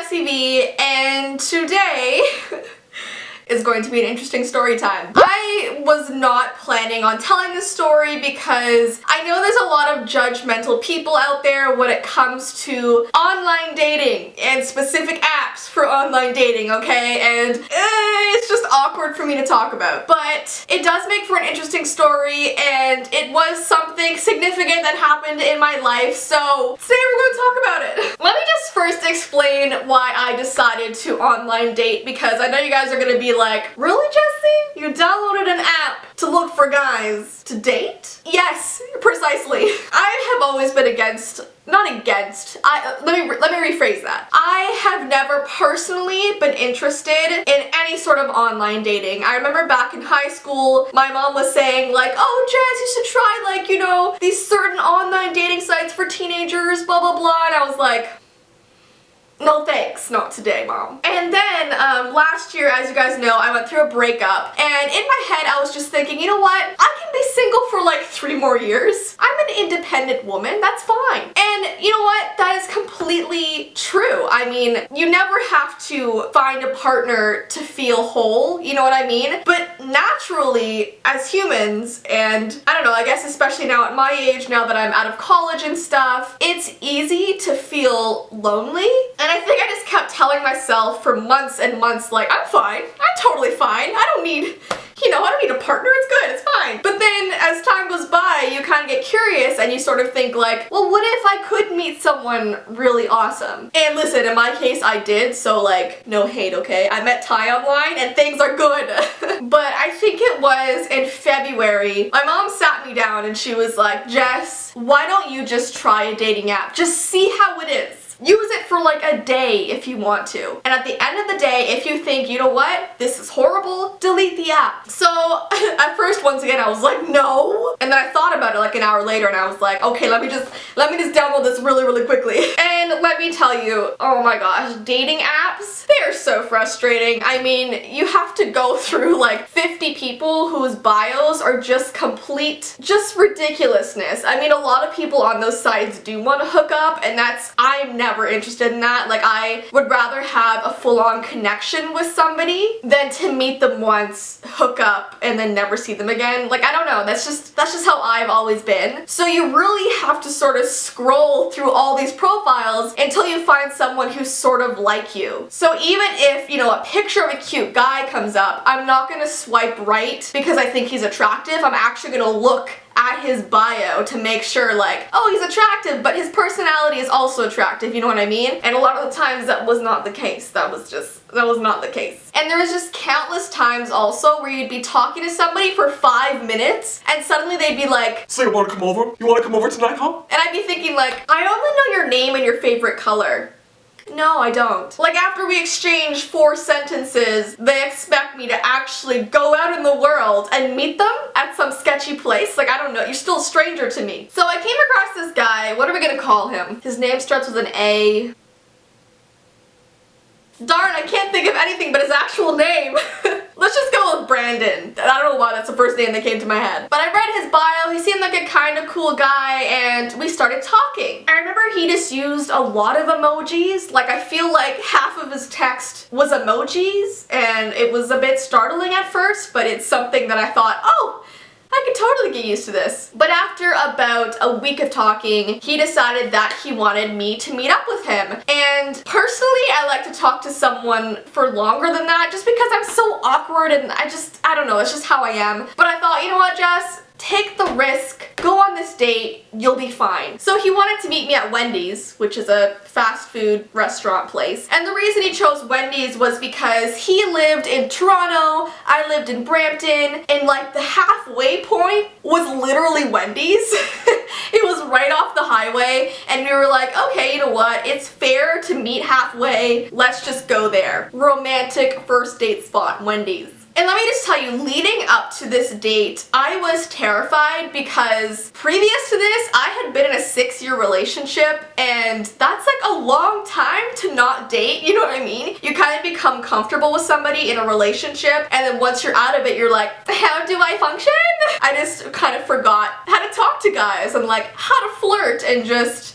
Jessie V, and today is going to be an interesting story time. I was not planning on telling this story because I know there's a lot of judgmental people out there when it comes to online dating and specific apps for online dating, okay? And it's just awkward for me to talk about. But it does make for an interesting story, and it was something significant that happened in my life, so today we're going to talk about it. Let me just first explain why I decided to online date, because I know you guys are going to be like, really, Jessie? You downloaded an app to look for guys to date? Yes, precisely. I have always been let me rephrase that. I have never personally been interested in any sort of online dating. I remember back in high school, my mom was saying like, oh Jess, you should try like, you know, these certain online dating sites for teenagers, blah blah blah, and I was like, no thanks, not today, Mom. And then last year, as you guys know, I went through a breakup, and in my head I was just thinking, you know what, I can be single for like 3 more years. I'm an independent woman, that's fine. And you know what, that is completely true. I mean, you never have to find a partner to feel whole, you know what I mean? But naturally, as humans, and I don't know, I guess especially now at my age, now that I'm out of college and stuff, it's easy to feel lonely. And I think I just kept telling myself for months and months, like, I'm fine. I'm totally fine. I don't need a partner. It's good. It's fine. But then as time goes by, you kind of get curious and you sort of think like, well, what if I could meet someone really awesome? And listen, in my case, I did. So like, no hate, okay? I met Ty online and things are good. But I think it was in February, my mom sat me down and she was like, Jess, why don't you just try a dating app? Just see how it is. Use it for like a day if you want to. And at the end of the day, if you think, you know what, this is horrible, delete the app. So at first, once again, I was like, no. And then I thought about it like an hour later and I was like, okay, let me just download this really quickly. And let me tell you, oh my gosh, dating apps, they are so frustrating. I mean, you have to go through like 50 people whose bios are just ridiculousness. I mean, a lot of people on those sites do want to hook up, and I'm never interested in that. Like, I would rather have a full-on connection with somebody than to meet them once, hook up, and then never see them again. Like, I don't know, that's just how I've always been. So you really have to sort of scroll through all these profiles until you find someone who's sort of like you. So even if, you know, a picture of a cute guy comes up, I'm not gonna swipe right because I think he's attractive. I'm actually gonna look at his bio to make sure like, oh, he's attractive, but his personality is also attractive, you know what I mean? And a lot of the times that was not the case. That was not the case. And there was just countless times also where you'd be talking to somebody for 5 minutes and suddenly they'd be like, so you wanna come over? You wanna come over tonight, huh? And I'd be thinking like, I only know your name and your favorite color. No, I don't. Like, after we exchange 4 sentences, they expect me to actually go out in the world and meet them at some sketchy place. Like, I don't know, you're still a stranger to me. So I came across this guy, what are we gonna call him? His name starts with an A. Darn, I can't think of anything but his actual name. Let's just go with Brandon. I don't know why that's the first name that came to my head. But I read his bio, he seemed like a kind of cool guy, and we started talking. I remember he just used a lot of emojis. Like, I feel like half of his text was emojis, and it was a bit startling at first, but it's something that I thought, oh, I could totally get used to this. But after about a week of talking, he decided that he wanted me to meet up with him. And personally, I like to talk to someone for longer than that just because I'm so awkward and I don't know, it's just how I am. But I thought, you know what, Jess? Take the risk, go on this date, you'll be fine. So he wanted to meet me at Wendy's, which is a fast food restaurant place. And the reason he chose Wendy's was because he lived in Toronto, I lived in Brampton, and like the halfway point was literally Wendy's. It was right off the highway, and we were like, okay, you know what, it's fair to meet halfway, let's just go there. Romantic first date spot, Wendy's. And let me just tell you, leading up to this date, I was terrified because previous to this, I had been in a 6-year relationship, and that's like a long time to not date, you know what I mean? You kind of become comfortable with somebody in a relationship, and then once you're out of it, you're like, how do I function? I just kind of forgot how to talk to guys. socialize and like how to flirt, and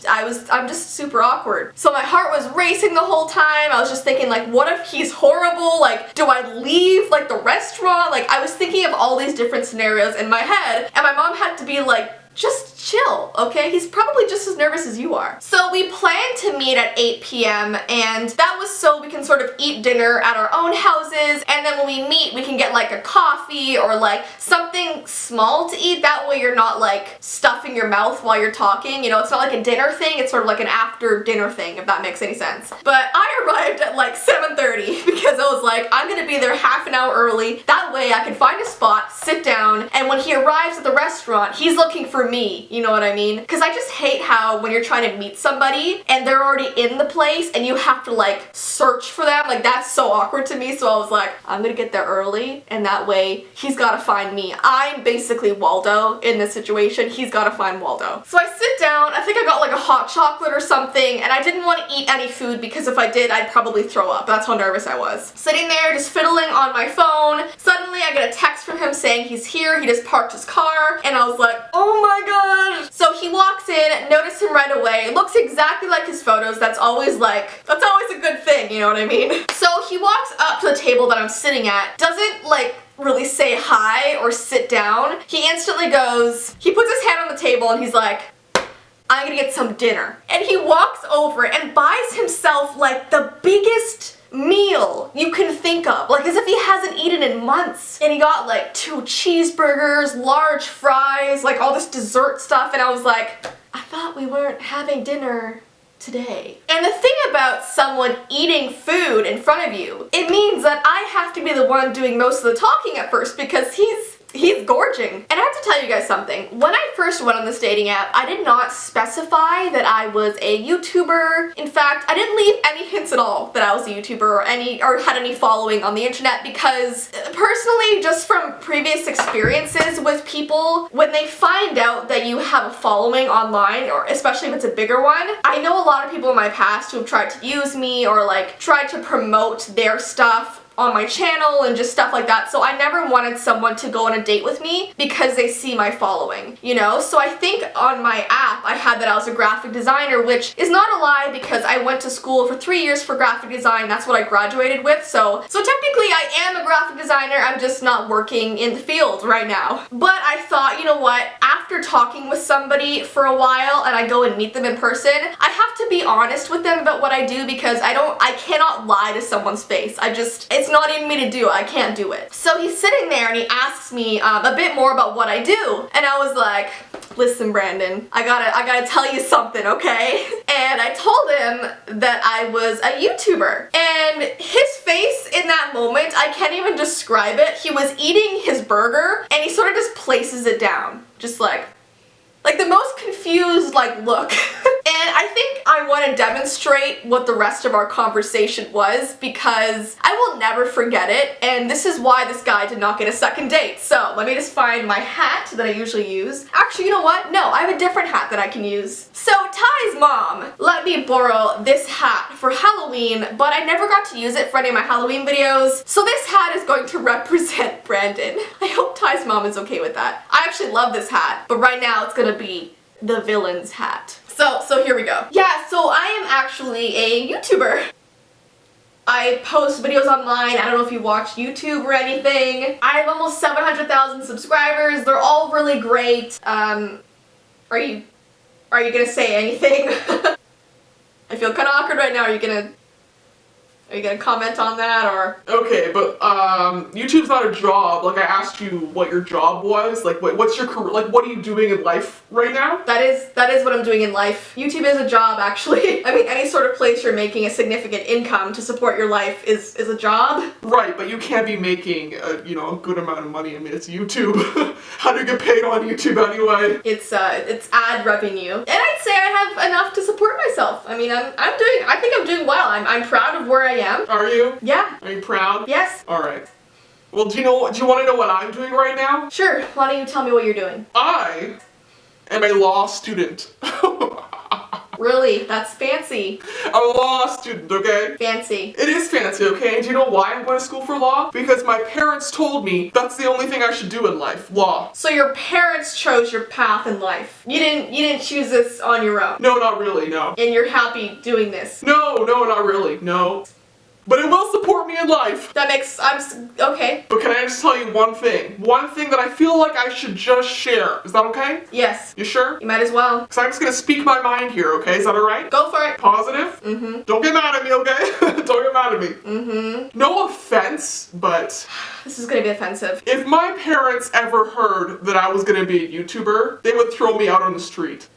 I'm just super awkward. So my heart was racing the whole time. I was just thinking like, what if he's horrible? Like, do I leave like the restaurant? Like, I was thinking of all these different scenarios in my head, and my mom had to be like, just chill, okay? He's probably just as nervous as you are. So we planned to meet at 8 p.m. and that was so we can sort of eat dinner at our own houses, and then when we meet we can get like a coffee or like something small to eat. That way you're not like stuffing your mouth while you're talking, you know, it's not like a dinner thing, it's sort of like an after dinner thing, if that makes any sense. But I arrived at like 7:30 because I was like, I'm gonna be there half an hour early, that way I can find a spot, sit down, and when he arrives at the restaurant, he's looking for me, you know what I mean? Because I just hate how when you're trying to meet somebody and they're already in the place and you have to like search for them, like that's so awkward to me. So I was like, I'm gonna get there early and that way he's gotta find me. I'm basically Waldo in this situation, he's gotta find Waldo. So I sit down, I think I got like a hot chocolate or something, and I didn't want to eat any food because if I did I'd probably throw up. That's how nervous I was. Sitting there just fiddling on my phone, suddenly I get a text from him saying he's here, he just parked his car, and I was like, oh my gosh. So he walks in, noticed him right away, looks exactly like his photos, that's always a good thing, you know what I mean? So he walks up to the table that I'm sitting at, doesn't like really say hi or sit down. He instantly goes, he puts his hand on the table and he's like, I'm gonna get some dinner. And he walks over and buys himself like the biggest meal you can think of, like as if he hasn't eaten in months. And he got like 2 cheeseburgers, large fries, like all this dessert stuff, and I was like, I thought we weren't having dinner today. And the thing about someone eating food in front of you, it means that I have to be the one doing most of the talking at first because he's gorging. And I have to tell you guys something. When I first went on this dating app, I did not specify that I was a YouTuber. In fact, I didn't leave any hints at all that I was a YouTuber or had any following on the internet, because personally, just from previous experiences with people, when they find out that you have a following online, or especially if it's a bigger one, I know a lot of people in my past who have tried to use me or like tried to promote their stuff on my channel and just stuff like that. So I never wanted someone to go on a date with me because they see my following, you know? So I think on my app I had that I was a graphic designer, which is not a lie because I went to school for 3 years for graphic design. That's what I graduated with. So technically I am a graphic designer, I'm just not working in the field right now. But I thought, you know what, after talking with somebody for a while and I go and meet them in person, I have to be honest with them about what I do, because I cannot lie to someone's face. It's not in me to do, I can't do it. So he's sitting there and he asks me a bit more about what I do, and I was like, listen Brandon, I gotta tell you something, okay? And I told him that I was a YouTuber, and his face in that moment, I can't even describe it. He was eating his burger and he sort of just places it down, just like the most confused like look. And I think I want to demonstrate what the rest of our conversation was, because I will never forget it, and this is why this guy did not get a second date. So let me just find my hat that I usually use. Actually, you know what? No, I have a different hat that I can use. So Ty's mom let me borrow this hat for Halloween, but I never got to use it for any of my Halloween videos. So this hat is going to represent Brandon. I hope Ty's mom is okay with that. I actually love this hat, but right now it's gonna be the villain's hat. So here we go. Yeah, so I am actually a YouTuber. I post videos online. I don't know if you watch YouTube or anything. I have almost 700,000 subscribers. They're all really great. Are you gonna say anything? I feel kind of awkward right now. Are you gonna comment on that, or? Okay, but YouTube's not a job. Like, I asked you what your job was. Like, what's your career? Like, what are you doing in life right now? That is what I'm doing in life. YouTube is a job, actually. I mean, any sort of place you're making a significant income to support your life is a job. Right, but you can't be making a good amount of money. I mean, it's YouTube. How do you get paid on YouTube anyway? It's ad revenue, and I'd say I have enough to support myself. I mean, I think I'm doing well. I'm proud of where I am. Are you? Yeah. Are you proud? Yes. Alright. Well, do you want to know what I'm doing right now? Sure. Why don't you tell me what you're doing? I am a law student. Really? That's fancy. I'm a law student, okay? Fancy. It is fancy, okay? And do you know why I'm going to school for law? Because my parents told me that's the only thing I should do in life, law. So your parents chose your path in life. You didn't choose this on your own. No, not really, no. And you're happy doing this. No, not really, no. But it will support me in life. That makes, okay. But can I just tell you one thing? One thing that I feel like I should just share. Is that okay? Yes. You sure? You might as well. Because I'm just going to speak my mind here, okay? Is that alright? Go for it. Positive? Mm-hmm. Don't get mad at me, okay? Don't get mad at me. Mm-hmm. No offense, but This is gonna be offensive. if my parents ever heard that I was going to be a YouTuber, they would throw me out on the street.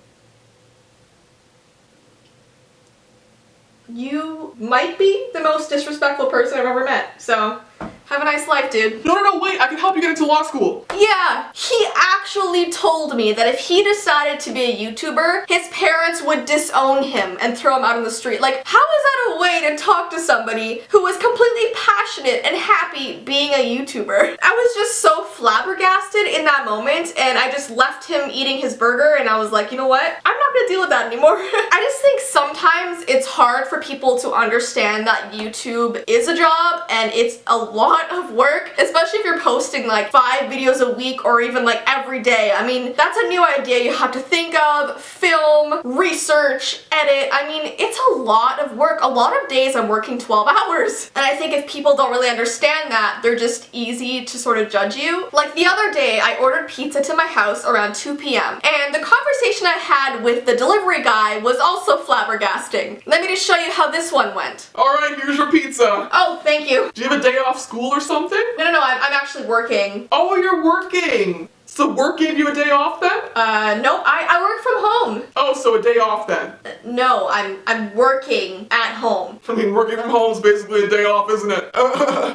You might be the most disrespectful person I've ever met, so have a nice life, dude. No, wait, I can help you get into law school. Yeah, he actually told me that if he decided to be a YouTuber, his parents would disown him and throw him out on the street. Like, how is that a way to talk to somebody who is completely passionate and happy being a YouTuber? I was just so flabbergasted in that moment, and I just left him eating his burger, and I was like, you know what? I'm not gonna deal with that anymore. I just think sometimes it's hard for people to understand that YouTube is a job, and it's a lot of work, especially if you're posting like 5 videos a week or even like every day. I mean, that's a new idea you have to think of, film, research, edit. I mean, it's a lot of work. A lot of days I'm working 12 hours. And I think if people don't really understand that, they're just easy to sort of judge you. Like the other day, I ordered pizza to my house around 2 p.m. and the conversation I had with the delivery guy was also flabbergasting. Let me just show you how this one went. Alright, here's your pizza. Oh, thank you. Do you have a day off school or something? No, I'm actually working. Oh, you're working. So work gave you a day off then? No, I work from home. Oh, so a day off then? No, I'm working at home. I mean, working from home is basically a day off, isn't it?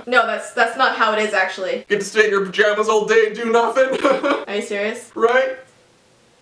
No, that's not how it is actually. Get to stay in your pajamas all day and do nothing? Are you serious? Right?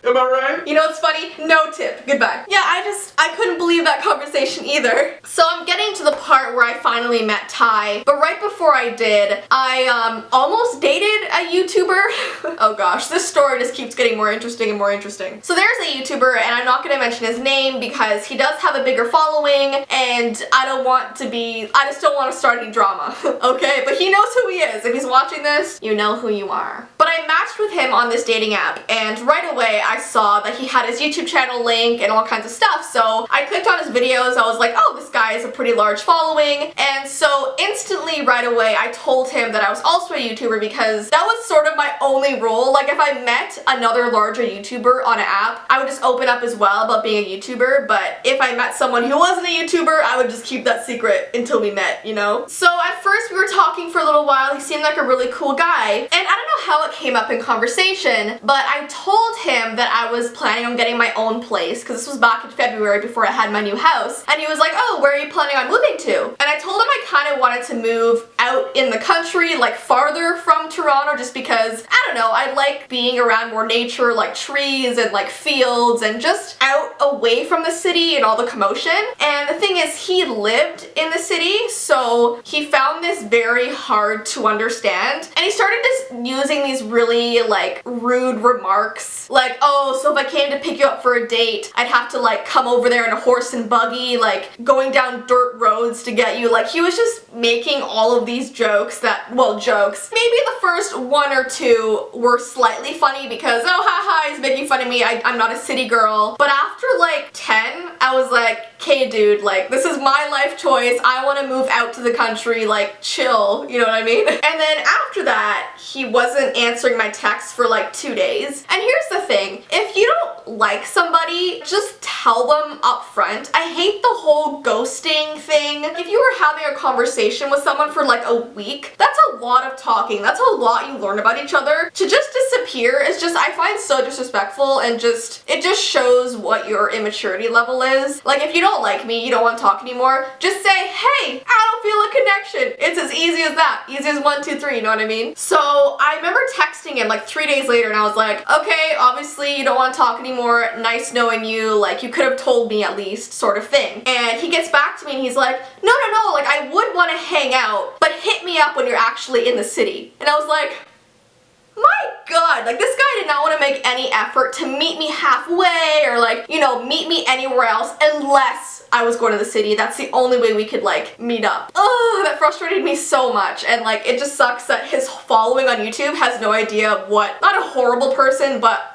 Am I right? You know what's funny? No tip. Goodbye. Yeah, I couldn't believe that conversation either. So I'm getting to the part where I finally met Ty, but right before I did, I almost dated a YouTuber. Oh gosh, this story just keeps getting more interesting and more interesting. So there's a YouTuber, and I'm not gonna mention his name because he does have a bigger following, and I just don't want to start any drama, okay? But he knows who he is. If he's watching this, you know who you are. But I matched with him on this dating app, and right away I saw that he had his YouTube channel link and all kinds of stuff, so I clicked on his videos. I was like, oh, this guy has a pretty large following, and so instantly right away I told him that I was also a YouTuber because that was sort of my only rule. Like if I met another larger YouTuber on an app, I would just open up as well about being a YouTuber, but if I met someone who wasn't a YouTuber, I would just keep that secret until we met, you know? So at first we were talking for a little while. He seemed like a really cool guy, and I don't know how it came up in conversation, but I told him that I was planning on getting my own place because this was back in February before I had my new house, and he was like, oh, where are you planning on moving to? And I told him I kind of wanted to move out in the country, like farther from Toronto, just because, I don't know, I like being around more nature, like trees and like fields and just out away from the city and all the commotion. And the thing is, he lived in the city, so he found this very hard to understand, and he started just using these really like rude remarks like, oh, so if I came to pick you up for a date, I'd have to like come over there in a horse and buggy, like going down dirt roads to get you. Like he was just making all of these jokes that, well, jokes. Maybe the first 1 or 2 were slightly funny because, oh, haha, he's making fun of me, I'm not a city girl. But after like 10, I was like, okay, dude, like this is my life choice. I want to move out to the country, like chill, you know what I mean? And then after that, he wasn't answering my texts for like 2 days. And here's the thing, if you don't like somebody, just tell them up front. I hate the whole ghosting thing. If you were having a conversation with someone for like a week, that's a lot of talking. That's a lot you learn about each other. To just disappear is just, I find so disrespectful, and it just shows what your immaturity level is. Like if you don't like me, you don't want to talk anymore, just say, hey, I don't feel a connection. It's as easy as that. Easy as 1, 2, 3, you know what I mean? So I remember texting him like 3 days later, and I was like, okay, obviously you don't want to talk anymore. Nice knowing you. Like you could have told me at least, sort of thing. And he gets back to me and he's like, no, like I would want to hang out, but hit me up when you're actually in the city. And I was like, My god, like this guy did not want to make any effort to meet me halfway or like, you know, meet me anywhere else unless I was going to the city. That's the only way we could like meet up. Oh, that frustrated me so much, and like it just sucks that his following on YouTube has no idea what, not a horrible person, but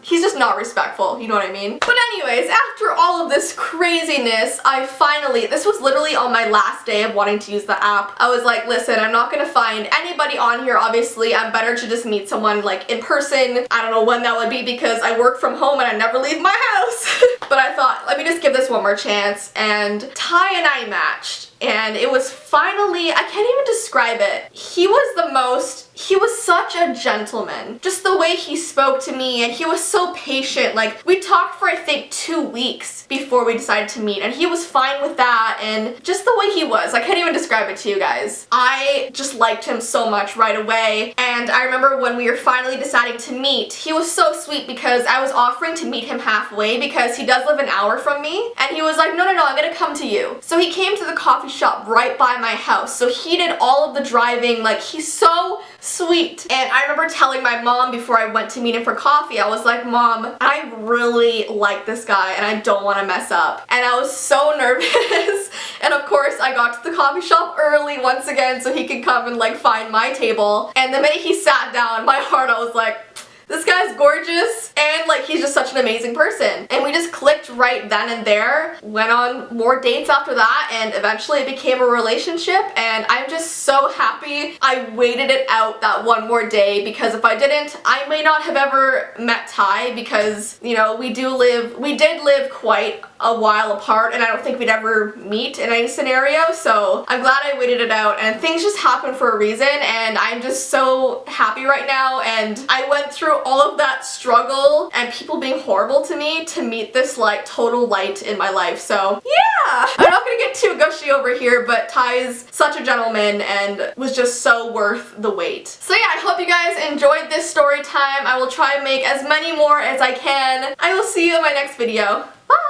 he's just not respectful, you know what I mean? But anyways, after all of this craziness, I finally, this was literally on my last day of wanting to use the app, I was like, listen, I'm not gonna find anybody on here, obviously. I'm better to just meet someone like in person. I don't know when that would be because I work from home and I never leave my house. But I thought, let me just give this one more chance, and Ty and I matched. And it was finally, I can't even describe it. He was such a gentleman. Just the way he spoke to me, and he was so patient. Like, we talked for I think 2 weeks before we decided to meet, and he was fine with that, and just the way he was. I can't even describe it to you guys. I just liked him so much right away, and I remember when we were finally deciding to meet, he was so sweet because I was offering to meet him halfway because he does live an hour from me, and he was like, no, I'm gonna come to you. So he came to the coffee shop right by my house, so he did all of the driving. Like, he's so sweet. And I remember telling my mom before I went to meet him for coffee, I was like, Mom, I really like this guy and I don't want to mess up. And I was so nervous. And of course I got to the coffee shop early once again so he could come and like find my table. And the minute he sat down, my heart, I was like, this guy's gorgeous, and like he's just such an amazing person. And we just clicked right then and there, went on more dates after that, and eventually it became a relationship, and I'm just so happy I waited it out that one more day, because if I didn't, I may not have ever met Ty, because, you know, we did live quite a while apart, and I don't think we'd ever meet in any scenario, so I'm glad I waited it out, and things just happened for a reason, and I'm just so happy right now. And I went through all of that struggle and people being horrible to me to meet this like total light in my life. So yeah, I'm not gonna get too gushy over here, but Ty is such a gentleman and was just so worth the wait. So yeah, I hope you guys enjoyed this story time. I will try and make as many more as I can. I will see you in my next video. Bye!